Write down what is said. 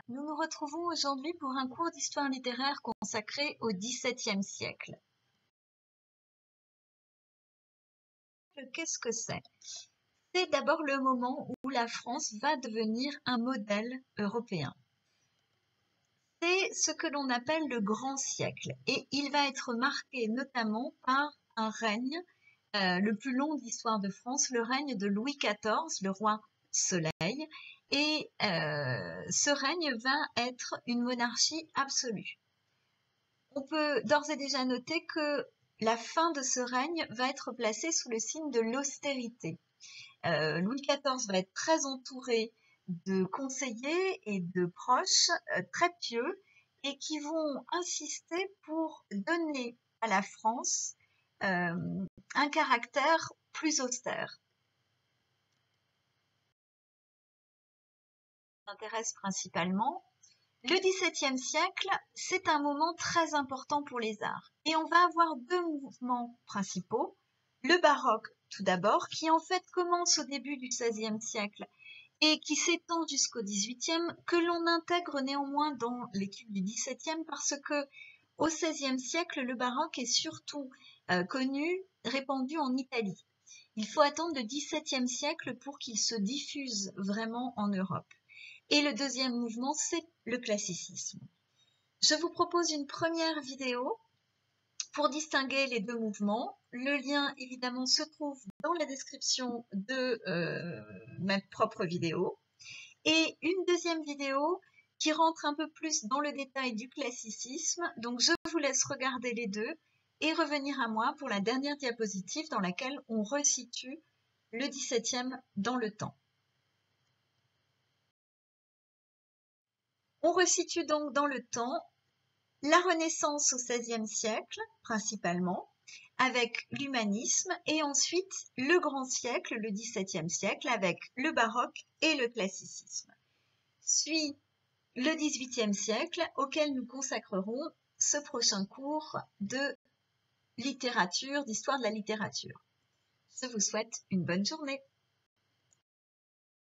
Nous nous retrouvons aujourd'hui pour un cours d'histoire littéraire consacré au XVIIe siècle. Qu'est-ce que c'est? C'est d'abord le moment où la France va devenir un modèle européen. C'est ce que l'on appelle le grand siècle et il va être marqué notamment par un règne, le plus long de l'histoire de France, le règne de Louis XIV, le roi Soleil, et ce règne va être une monarchie absolue. On peut d'ores et déjà noter que la fin de ce règne va être placée sous le signe de l'austérité. Louis XIV va être très entouré de conseillers et de proches très pieux et qui vont insister pour donner à la France un caractère plus austère. M'intéresse principalement. Le XVIIe siècle, c'est un moment très important pour les arts. Et on va avoir deux mouvements principaux. Le baroque, tout d'abord, qui en fait commence au début du XVIe siècle et qui s'étend jusqu'au XVIIIe, que l'on intègre néanmoins dans l'étude du XVIIe parce que au XVIe siècle, le baroque est surtout connu, répandu en Italie. Il faut attendre le XVIIe siècle pour qu'il se diffuse vraiment en Europe. Et le deuxième mouvement, c'est le classicisme. Je vous propose une première vidéo pour distinguer les deux mouvements. Le lien, évidemment, se trouve dans la description de ma propre vidéo. Et une deuxième vidéo qui rentre un peu plus dans le détail du classicisme. Donc, je vous laisse regarder les deux et revenir à moi pour la dernière diapositive dans laquelle on resitue le XVIIe dans le temps. On resitue donc dans le temps la Renaissance au XVIe siècle, principalement, avec l'humanisme, et ensuite le grand siècle, le XVIIe siècle, avec le baroque et le classicisme. Suit le XVIIIe siècle, auquel nous consacrerons ce prochain cours de littérature, d'histoire de la littérature. Je vous souhaite une bonne journée.